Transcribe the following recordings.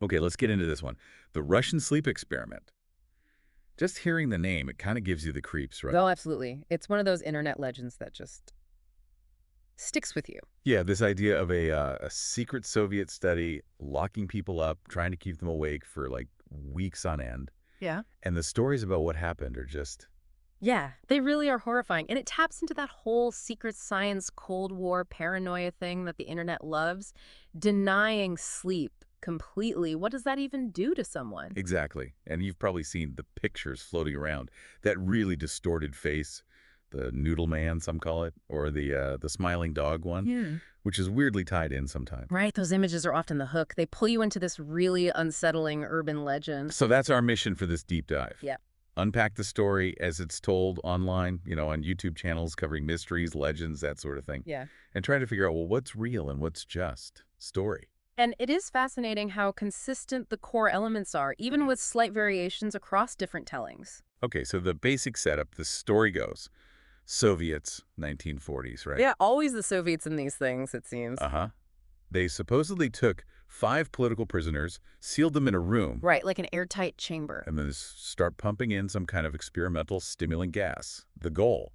Okay, let's get into this one. The Russian sleep experiment. Just hearing the name, it kind of gives you the creeps, right? Oh, absolutely. It's one of those internet legends that just sticks with you. Yeah, this idea of a secret Soviet study locking people up, trying to keep them awake for like weeks on end. Yeah. And the stories about what happened are just, Yeah, they really are horrifying. And it taps into that whole secret science, Cold War paranoia thing that the internet loves. Denying sleep completely. What does that even do to someone? exactly. And you've probably seen the pictures floating around. That really distorted face, the noodle man, some call it, or the smiling dog one, Yeah. which is weirdly tied in sometimes. Right, those images are often the hook. They pull you into this really unsettling urban legend. So that's our mission for this deep dive. Yeah. Unpack the story as it's told online, on YouTube channels covering mysteries, legends, that sort of thing, Yeah. and try to figure out, well, what's real and what's just story. And it is fascinating how consistent the core elements are, even with slight variations across different tellings. Okay, so the basic setup, the story goes, Soviets, 1940s, right? Yeah, always the Soviets in these things, it seems. Uh-huh. They supposedly took 5 political prisoners, sealed them in a room, Right, like an airtight chamber. and then start pumping in some kind of experimental stimulant gas. The goal,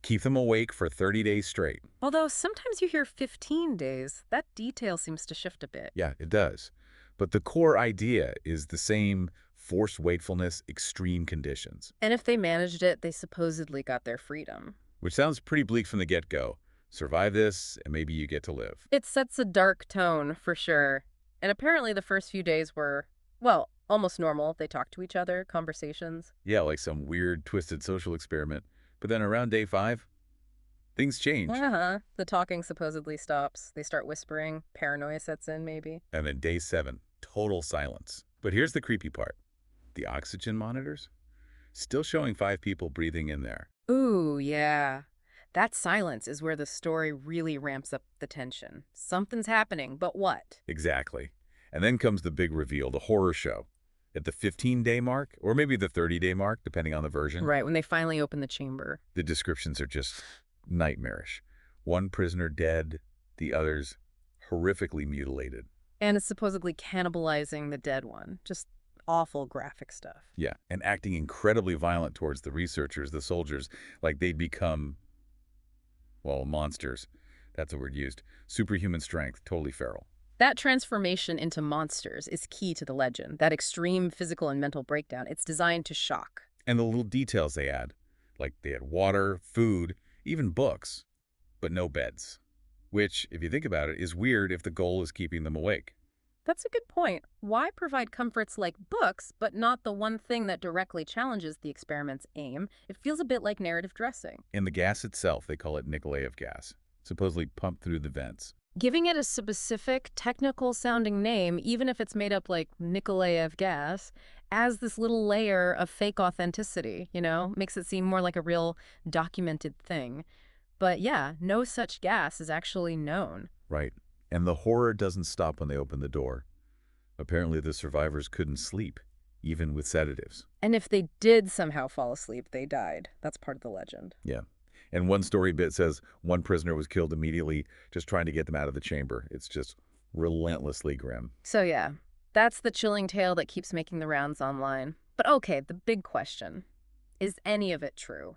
keep them awake for 30 days straight. Although sometimes you hear 15 days, that detail seems to shift a bit. Yeah, it does. But the core idea is the same: forced wakefulness, extreme conditions, And if they managed it, they supposedly got their freedom. which sounds pretty bleak from the get-go. Survive this, and maybe you get to live. It sets a dark tone, for sure. And apparently the first few days were, well, almost normal. They talked to each other, conversations. Yeah, like some weird, twisted social experiment. But then around day 5, things change. Uh-huh. The talking supposedly stops. They start whispering. Paranoia sets in, maybe. And then day 7, total silence. But here's the creepy part. The oxygen monitors? Still showing 5 people breathing in there. Ooh, yeah. That silence is where the story really ramps up the tension. Something's happening, but what? Exactly. And then comes the big reveal, the horror show. At the 15-day mark, or maybe the 30-day mark, depending on the version, Right, when they finally open the chamber. the descriptions are just nightmarish. One prisoner dead, the others horrifically mutilated. And it's supposedly cannibalizing the dead one. Just awful graphic stuff. Yeah, and acting incredibly violent towards the researchers, the soldiers, like they'd become, well, monsters. That's the word used. Superhuman strength, totally feral. That transformation into monsters is key to the legend. That extreme physical and mental breakdown. It's designed to shock. And the little details they add, like they had water, food, even books, but no beds. Which, if you think about it, is weird if the goal is keeping them awake. That's a good point. Why provide comforts like books, but not the one thing that directly challenges the experiment's aim? It feels a bit like narrative dressing. In the gas itself, they call it Nikolaev gas, supposedly pumped through the vents. Giving it a specific, technical-sounding name, even if it's made up like Nikolaev gas, adds this little layer of fake authenticity, makes it seem more like a real documented thing. But yeah, no such gas is actually known. Right. And the horror doesn't stop when they open the door. Apparently the survivors couldn't sleep, even with sedatives. And if they did somehow fall asleep, they died. That's part of the legend. Yeah. And one story bit says one prisoner was killed immediately, just trying to get them out of the chamber. It's just relentlessly grim. So yeah, that's the chilling tale that keeps making the rounds online. But okay, the big question. Is any of it true?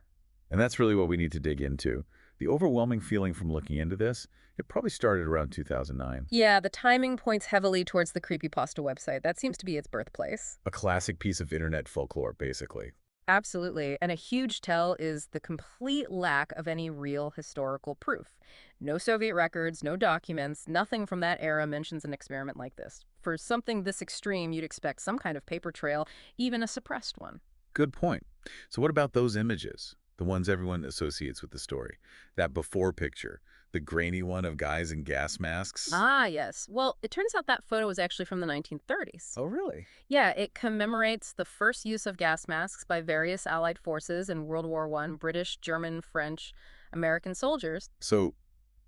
And that's really what we need to dig into. The overwhelming feeling from looking into this, it probably started around 2009. Yeah, the timing points heavily towards the creepypasta website. That seems to be its birthplace. A classic piece of internet folklore, basically. Absolutely. And a huge tell is the complete lack of any real historical proof. No Soviet records, no documents, nothing from that era mentions an experiment like this. For something this extreme, you'd expect some kind of paper trail, even a suppressed one. Good point. So what about those images? The ones everyone associates with the story. That before picture, the grainy one of guys in gas masks. Ah, yes. Well, it turns out that photo was actually from the 1930s. Oh, really? Yeah, it commemorates the first use of gas masks by various Allied forces in World War I, British, German, French, American soldiers. So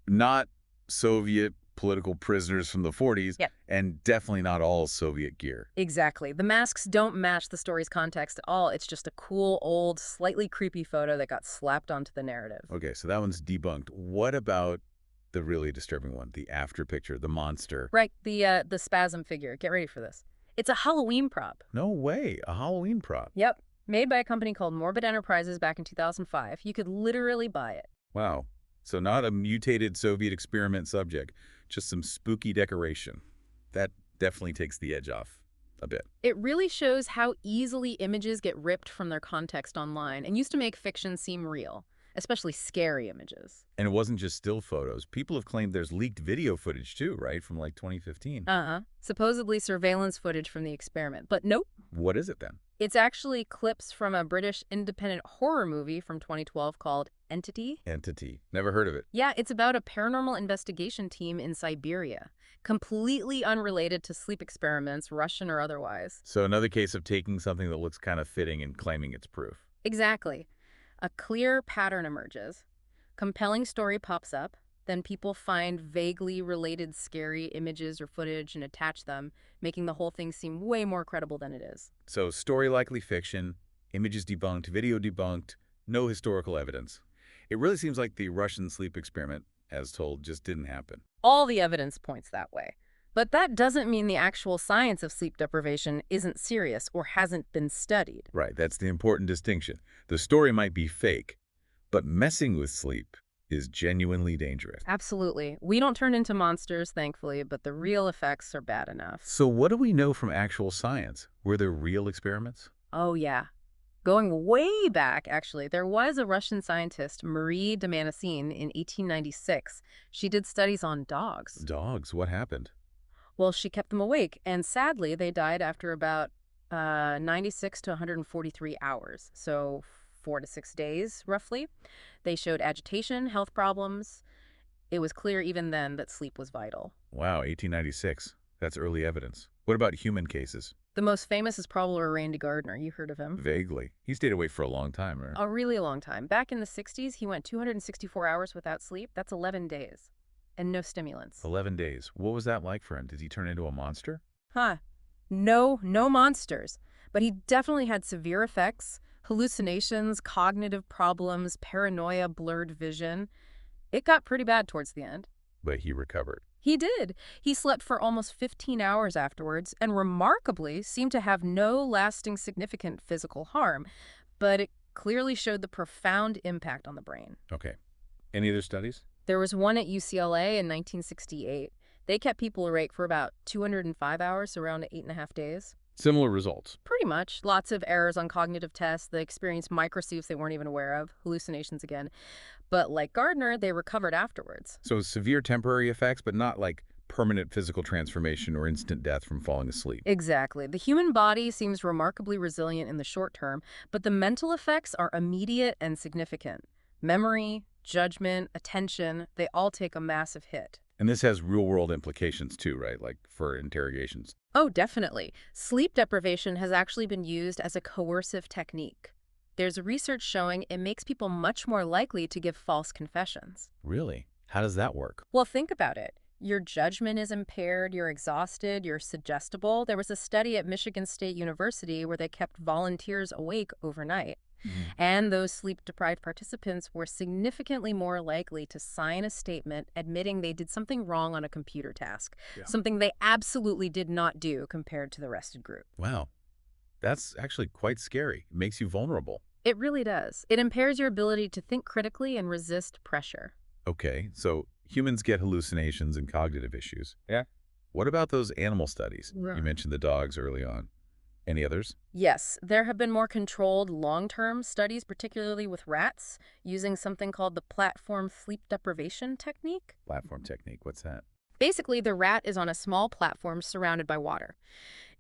not Soviet political prisoners from the 40s, Yep. and definitely not all Soviet gear. Exactly. The masks don't match the story's context at all. It's just a cool, old, slightly creepy photo that got slapped onto the narrative. Okay, so that one's debunked. What about the really disturbing one, the after picture, the monster? Right, the spasm figure. Get ready for this. It's a Halloween prop. No way. A Halloween prop. Yep. Made by a company called Morbid Enterprises back in 2005. You could literally buy it. Wow. So not a mutated Soviet experiment subject, just some spooky decoration. That definitely takes the edge off a bit. It really shows how easily images get ripped from their context online and used to make fiction seem real, especially scary images. And it wasn't just still photos. People have claimed there's leaked video footage too, right? From like 2015. Supposedly surveillance footage from the experiment. But nope. What is it then? It's actually clips from a British independent horror movie from 2012 called Entity. Entity. Never heard of it. Yeah, it's about a paranormal investigation team in Siberia, completely unrelated to sleep experiments, Russian or otherwise. So another case of taking something that looks kind of fitting and claiming it's proof. Exactly. A clear pattern emerges. Compelling story pops up. Then people find vaguely related scary images or footage and attach them, making the whole thing seem way more credible than it is. So story likely fiction, images debunked, video debunked, no historical evidence. It really seems like the Russian sleep experiment, as told, just didn't happen. All the evidence points that way. But that doesn't mean the actual science of sleep deprivation isn't serious or hasn't been studied. Right, that's the important distinction. The story might be fake, but messing with sleep is genuinely dangerous. Absolutely. We don't turn into monsters, thankfully, but the real effects are bad enough. So what do we know from actual science? Were there real experiments? Oh, yeah. Going way back, actually, there was a Russian scientist, Marie de Manesine, in 1896. She did studies on dogs. Dogs, what happened? Well, she kept them awake, and sadly, they died after about 96 to 143 hours, so 4 to 6 days, roughly. They showed agitation, health problems. It was clear even then that sleep was vital. Wow, 1896. That's early evidence. What about human cases? The most famous is probably Randy Gardner. You heard of him? Vaguely. He stayed awake for a long time, right? A really long time. Back in the 60s, he went 264 hours without sleep. That's 11 days. And no stimulants. 11 days. What was that like for him? Did he turn into a monster? No monsters. But he definitely had severe effects. Hallucinations, cognitive problems, paranoia, blurred vision. It got pretty bad towards the end. But he recovered. He did. He slept for almost 15 hours afterwards and remarkably seemed to have no lasting significant physical harm. But it clearly showed the profound impact on the brain. Okay. Any other studies? There was one at UCLA in 1968. They kept people awake for about 205 hours, around 8.5 days. Similar results. Pretty much. Lots of errors on cognitive tests. They experienced microsleeps they weren't even aware of, hallucinations again. But like Gardner, they recovered afterwards. So severe temporary effects, but not like permanent physical transformation or instant death from falling asleep. Exactly. The human body seems remarkably resilient in the short term, but the mental effects are immediate and significant. Memory, judgment, attention, they all take a massive hit. And this has real-world implications too, right? Like for interrogations. Oh, definitely. Sleep deprivation has actually been used as a coercive technique. There's research showing it makes people much more likely to give false confessions. Really? How does that work? Well, think about it. Your judgment is impaired, you're exhausted, you're suggestible. There was a study at Michigan State University where they kept volunteers awake overnight. And those sleep-deprived participants were significantly more likely to sign a statement admitting they did something wrong on a computer task, something they absolutely did not do compared to the rested group. Wow. That's actually quite scary. It makes you vulnerable. It really does. It impairs your ability to think critically and resist pressure. Okay, so humans get hallucinations and cognitive issues. Yeah. What about those animal studies? Right. You mentioned the dogs early on. Any others? Yes, there have been more controlled long-term studies, particularly with rats, using something called the platform sleep deprivation technique. Platform technique. What's that? Basically, the rat is on a small platform surrounded by water.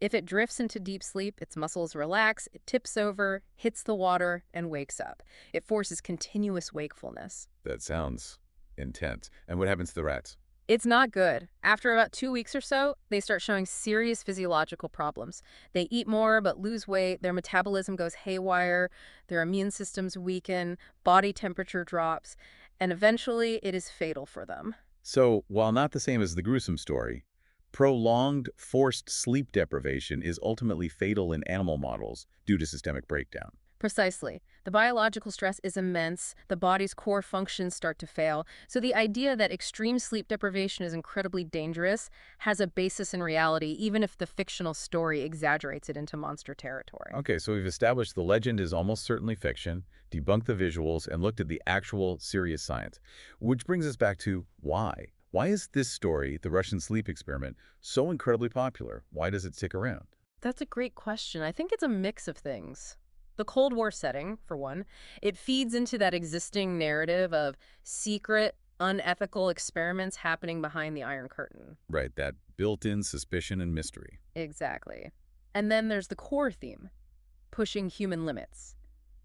If it drifts into deep sleep, its muscles relax, it tips over, hits the water, and wakes up. It forces continuous wakefulness. That sounds intense. And what happens to the rats? It's not good. After about 2 weeks or so, they start showing serious physiological problems. They eat more but lose weight, their metabolism goes haywire, their immune systems weaken, body temperature drops, and eventually it is fatal for them. So, while not the same as the gruesome story, prolonged forced sleep deprivation is ultimately fatal in animal models due to systemic breakdown. Precisely. The biological stress is immense. The body's core functions start to fail. So the idea that extreme sleep deprivation is incredibly dangerous has a basis in reality, even if the fictional story exaggerates it into monster territory. Okay, so we've established the legend is almost certainly fiction, debunked the visuals, and looked at the actual serious science. Which brings us back to why. Why is this story, the Russian sleep experiment, so incredibly popular? Why does it stick around? That's a great question. I think it's a mix of things. The Cold War setting, for one, it feeds into that existing narrative of secret, unethical experiments happening behind the Iron Curtain. Right, that built-in suspicion and mystery. Exactly. And then there's the core theme, pushing human limits.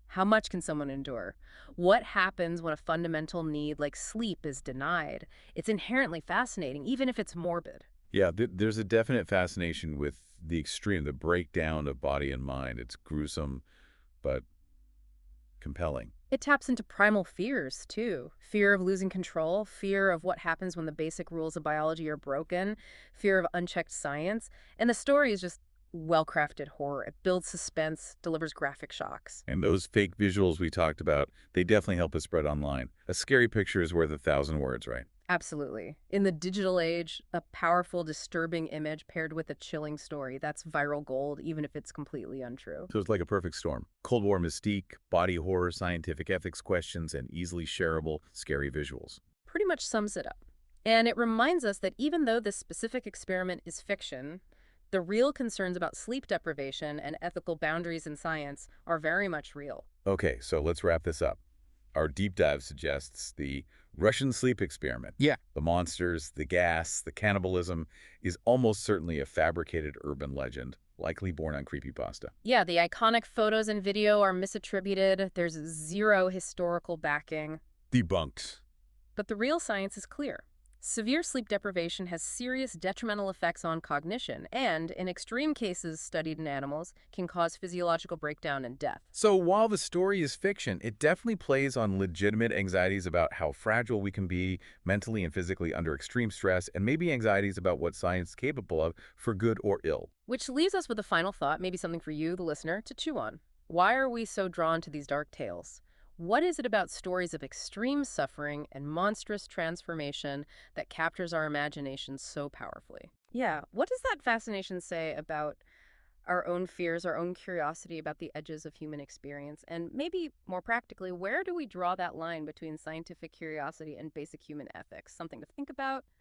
How much can someone endure? What happens when a fundamental need like sleep is denied? It's inherently fascinating, even if it's morbid. Yeah, there's a definite fascination with the extreme, the breakdown of body and mind. It's gruesome, but compelling. It taps into primal fears, too. Fear of losing control, fear of what happens when the basic rules of biology are broken, fear of unchecked science. And the story is just well-crafted horror. It builds suspense, delivers graphic shocks. And those fake visuals we talked about, they definitely help us spread online. A scary picture is worth 1,000 words, right? Absolutely. In the digital age, a powerful, disturbing image paired with a chilling story, that's viral gold, even if it's completely untrue. So it's like a perfect storm. Cold War mystique, body horror, scientific ethics questions, and easily shareable, scary visuals. Pretty much sums it up. And it reminds us that even though this specific experiment is fiction, the real concerns about sleep deprivation and ethical boundaries in science are very much real. Okay, so let's wrap this up. Our deep dive suggests the Russian sleep experiment. Yeah. The monsters, the gas, the cannibalism is almost certainly a fabricated urban legend, likely born on creepypasta. Yeah, the iconic photos and video are misattributed. There's zero historical backing. Debunked. But the real science is clear. Severe sleep deprivation has serious detrimental effects on cognition and, in extreme cases studied in animals, can cause physiological breakdown and death. So while the story is fiction, it definitely plays on legitimate anxieties about how fragile we can be mentally and physically under extreme stress, and maybe anxieties about what science is capable of for good or ill. Which leaves us with a final thought, maybe something for you, the listener, to chew on. Why are we so drawn to these dark tales? What is it about stories of extreme suffering and monstrous transformation that captures our imagination so powerfully? Yeah, what does that fascination say about our own fears, our own curiosity about the edges of human experience? And maybe more practically, where do we draw that line between scientific curiosity and basic human ethics? Something to think about.